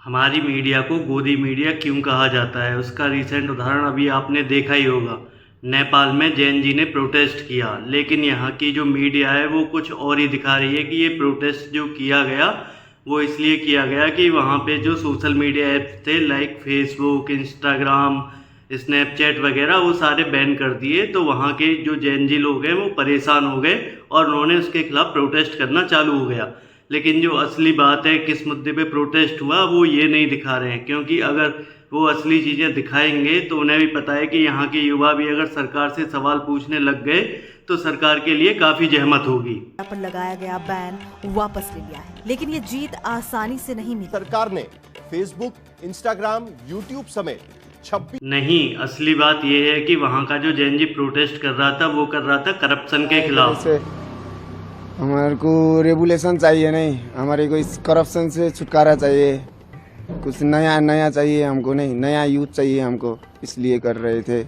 हमारी मीडिया को गोदी मीडिया क्यों कहा जाता है, उसका रिसेंट उदाहरण अभी आपने देखा ही होगा। नेपाल में जैन जी ने प्रोटेस्ट किया, लेकिन यहाँ की जो मीडिया है वो कुछ और ही दिखा रही है कि ये प्रोटेस्ट जो किया गया वो इसलिए किया गया कि वहाँ पे जो सोशल मीडिया ऐप्स थे लाइक फेसबुक, इंस्टाग्राम, स्नैपचैट वगैरह वो सारे बैन कर दिए। तो वहाँ के जो जैन जी लोग हैं वो परेशान हो गए और उन्होंने उसके खिलाफ प्रोटेस्ट करना चालू हो गया। लेकिन जो असली बात है, किस मुद्दे पे प्रोटेस्ट हुआ, वो ये नहीं दिखा रहे हैं, क्योंकि अगर वो असली चीज़ें दिखाएंगे तो उन्हें भी पता है कि यहाँ के युवा भी अगर सरकार से सवाल पूछने लग गए तो सरकार के लिए काफ़ी जहमत होगी। पर लगाया गया बैन वापस ले लिया है, लेकिन ये जीत आसानी से नहीं मिली। सरकार ने फेसबुक, इंस्टाग्राम, यूट्यूब समेत 26 नहीं, असली बात यह है कि वहाँ का जो जैन जी प्रोटेस्ट कर रहा था वो कर रहा था करप्शन के खिलाफ। हमारे को रेगुलेशन चाहिए, नहीं हमारे को इस करप्शन से छुटकारा चाहिए, कुछ नया नया चाहिए हमको, नहीं नया यूथ चाहिए हमको, इसलिए कर रहे थे।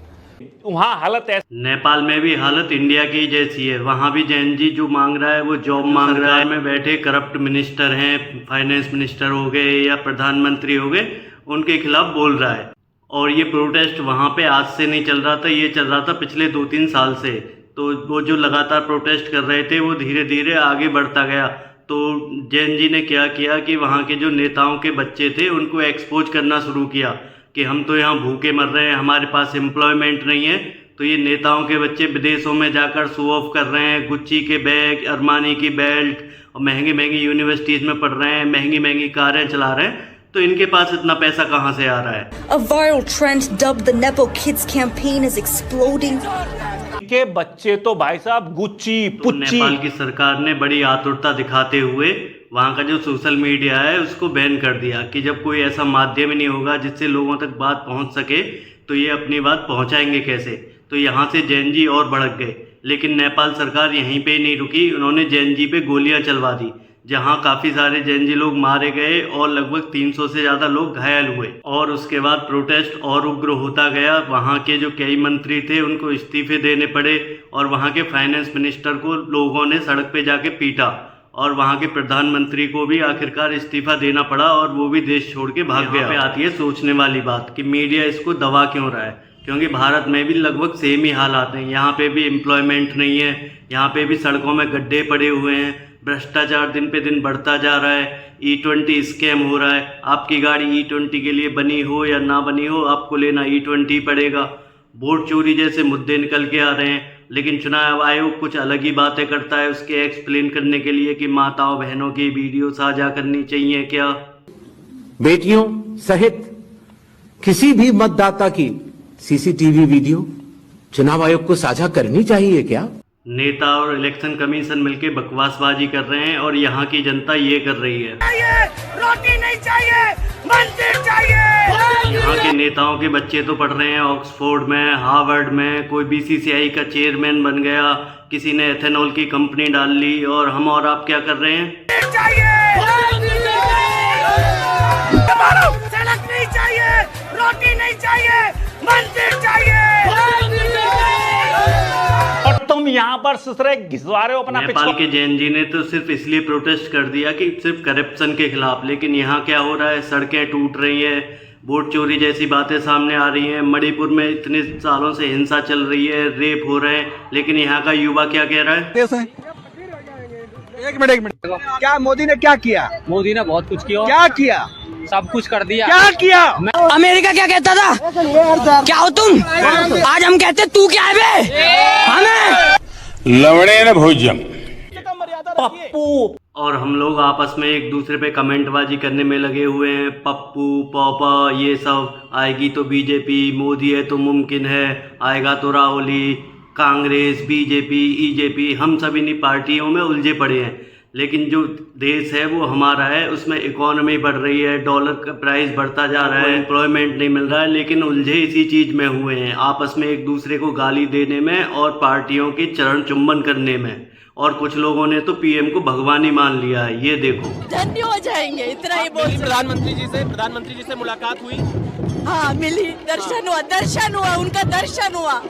वहाँ हालत है, नेपाल में भी हालत इंडिया की जैसी है। वहाँ भी जैन जी जो मांग रहा है वो जॉब मांग रहा है। में बैठे करप्ट मिनिस्टर हैं, फाइनेंस मिनिस्टर हो गए या प्रधानमंत्री हो गए, उनके खिलाफ बोल रहा है। और ये प्रोटेस्ट वहाँ पे आज से नहीं चल रहा था, ये चल रहा था पिछले 2-3 साल से। तो वो जो लगातार प्रोटेस्ट कर रहे थे वो धीरे धीरे आगे बढ़ता गया। तो जैन जी ने क्या किया कि वहाँ के जो नेताओं के बच्चे थे उनको एक्सपोज करना शुरू किया कि हम तो यहाँ भूखे मर रहे हैं, हमारे पास एम्प्लॉयमेंट नहीं है। तो ये नेताओं के बच्चे विदेशों में जाकर शो ऑफ कर रहे हैं, गुच्ची के बैग, अरमानी की बेल्ट, और महंगी महंगी यूनिवर्सिटीज़ में पढ़ रहे हैं, महंगी महंगी कारें चला रहे हैं। तो इनके पास इतना पैसा कहाँ से आ रहा है? A viral trend dubbed the Nepo Kids campaign is exploding. के बच्चे तो भाई साहब गुच्ची तो पुच्ची। नेपाल की सरकार ने बड़ी आतुरता दिखाते हुए वहाँ का जो सोशल मीडिया है उसको बैन कर दिया कि जब कोई ऐसा माध्यम ही नहीं होगा जिससे लोगों तक बात पहुँच सके तो ये अपनी बात पहुँचाएंगे कैसे। तो यहाँ से जैन जी और भड़क गए, लेकिन नेपाल सरकार यहीं पे नहीं रुकी, उन्होंने जैन जी पे गोलियाँ चलवा दी, जहां काफ़ी सारे जैन जी लोग मारे गए और लगभग 300 से ज़्यादा लोग घायल हुए। और उसके बाद प्रोटेस्ट और उग्र होता गया। वहां के जो कई मंत्री थे उनको इस्तीफे देने पड़े और वहां के फाइनेंस मिनिस्टर को लोगों ने सड़क पे जाके पीटा और वहां के प्रधानमंत्री को भी आखिरकार इस्तीफा देना पड़ा और वो भी देश छोड़ के भाग गया। यहाँ पे आती है सोचने वाली बात कि मीडिया इसको दबा क्यों रहा है, क्योंकि भारत में भी लगभग सेम ही हालात हैं। यहाँ पे भी एम्प्लॉयमेंट नहीं है, यहाँ पे भी सड़कों में गड्ढे पड़े हुए हैं, भ्रष्टाचार दिन पे दिन बढ़ता जा रहा है, E20 स्कैम हो रहा है। आपकी गाड़ी E20 के लिए बनी हो या ना बनी हो, आपको लेना E20 पड़ेगा। वोट चोरी जैसे मुद्दे निकल के आ रहे हैं, लेकिन चुनाव आयोग कुछ अलग ही बातें करता है उसके एक्सप्लेन करने के लिए कि माताओं बहनों की वीडियो साझा करनी चाहिए क्या। बेटियों सहित किसी भी मतदाता की सीसीटीवी वीडियो चुनाव आयोग को साझा करनी चाहिए क्या? नेता और इलेक्शन कमीशन मिलके बकवासबाजी कर रहे हैं और यहाँ की जनता ये कर रही है। रोटी नहीं चाहिए, मंदिर चाहिए। यहाँ के नेताओं के बच्चे तो पढ़ रहे हैं ऑक्सफोर्ड में, हार्वर्ड में, कोई BCCI का चेयरमैन बन गया, किसी ने एथेनॉल की कंपनी डाल ली, और हम और आप क्या कर रहे हैं? सड़क नहीं चाहिए, रोटी नहीं चाहिए, मंदिर चाहिए। और तुम यहाँ पर ससुरे घिसवा रहे हो अपना नेपाल के जैन जी ने तो सिर्फ इसलिए प्रोटेस्ट कर दिया कि सिर्फ करप्शन के खिलाफ, लेकिन यहाँ क्या हो रहा है? सड़कें टूट रही हैं, वोट चोरी जैसी बातें सामने आ रही हैं, मणिपुर में इतने सालों से हिंसा चल रही है, रेप हो रहे हैं, लेकिन यहाँ का युवा क्या कह रहा है? एक मिनट क्या मोदी ने क्या किया? मोदी ने बहुत कुछ किया। क्या किया? सब कुछ कर दिया। क्या किया? अमेरिका क्या कहता था? क्या हो तुम? आज हम कहते तू क्या है बे? हमें लवड़े न भोजन पप्पू। और हम लोग आपस में एक दूसरे पे कमेंटबाजी करने में लगे हुए हैं, पप्पू पापा ये सब। आएगी तो बीजेपी, मोदी है तो मुमकिन है, आएगा तो राहुल ही, कांग्रेस, बीजेपी, EJP, हम सब इन्हीं पार्टियों में उलझे पड़े हैं। लेकिन जो देश है वो हमारा है, उसमें इकोनॉमी बढ़ रही है, डॉलर का प्राइस बढ़ता जा रहा है, एम्प्लॉयमेंट नहीं मिल रहा है, लेकिन उलझे इसी चीज़ में हुए हैं, आपस में एक दूसरे को गाली देने में और पार्टियों के चरण चुम्बन करने में। और कुछ लोगों ने तो PM को भगवान ही मान लिया है, ये देखो। धन्य हो जाएंगे, इतना ही बोल। प्रधानमंत्री जी से मुलाकात हुई? हाँ मिली, दर्शन हुआ, उनका दर्शन हुआ।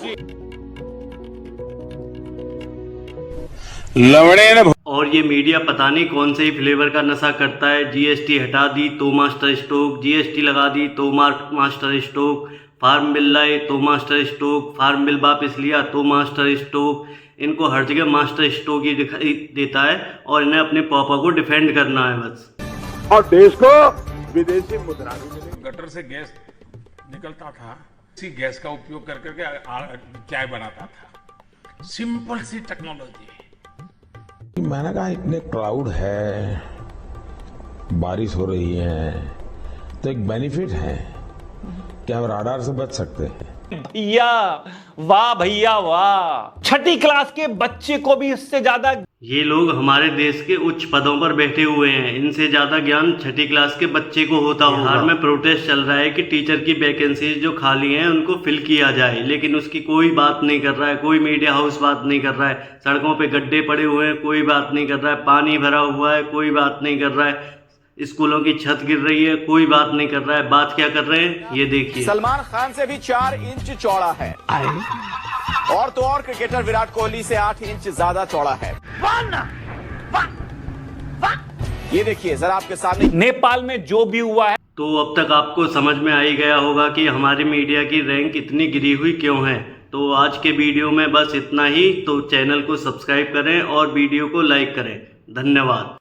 और ये मीडिया पता नहीं कौन से ही फ्लेवर का नशा करता है। जीएसटी हटा दी तो मास्टर स्ट्रोक, जीएसटी लगा दी तो मास्टर स्ट्रोक, फार्म बिल लाए तो मास्टर स्ट्रोक, फार्म बिल वापस लिया तो मास्टर स्ट्रोक। इनको हर जगह मास्टर स्ट्रोक ही दिखाई देता है और इन्हें अपने पापा को डिफेंड करना है बस। और देश को विदेशी मुद्रा गटर से गैस निकलता था, इसी गैस का उपयोग कर करके चाय बनाता था। सिंपल सी टेक्नोलॉजी। मैंने कहा इतने क्लाउड है, बारिश हो रही है, तो एक बेनिफिट है कि हम राडार से बच सकते हैं। भैया वाह, भैया वाह, छठी क्लास के बच्चे को भी इससे ज्यादा। ये लोग हमारे देश के उच्च पदों पर बैठे हुए हैं, इनसे ज्यादा ज्ञान छठी क्लास के बच्चे को होता होगा। बिहार में प्रोटेस्ट चल रहा है कि टीचर की वैकेंसी जो खाली हैं उनको फिल किया जाए, लेकिन उसकी कोई बात नहीं कर रहा है, कोई मीडिया हाउस बात नहीं कर रहा है। सड़कों पे गड्ढे पड़े हुए हैं, कोई बात नहीं कर रहा है। पानी भरा हुआ है, कोई बात नहीं कर रहा है। स्कूलों की छत गिर रही है, कोई बात नहीं कर रहा है। बात क्या कर रहे हैं ये देखिए। सलमान खान से भी 4 इंच चौड़ा है और तो और क्रिकेटर विराट कोहली से 8 इंच ज्यादा चौड़ा है। ये देखिए जरा आपके सामने नेपाल में जो भी हुआ है। तो अब तक आपको समझ में आ ही गया होगा कि हमारी मीडिया की रैंक इतनी गिरी हुई क्यों है। तो आज के वीडियो में बस इतना ही। तो चैनल को सब्सक्राइब करें और वीडियो को लाइक करें। धन्यवाद।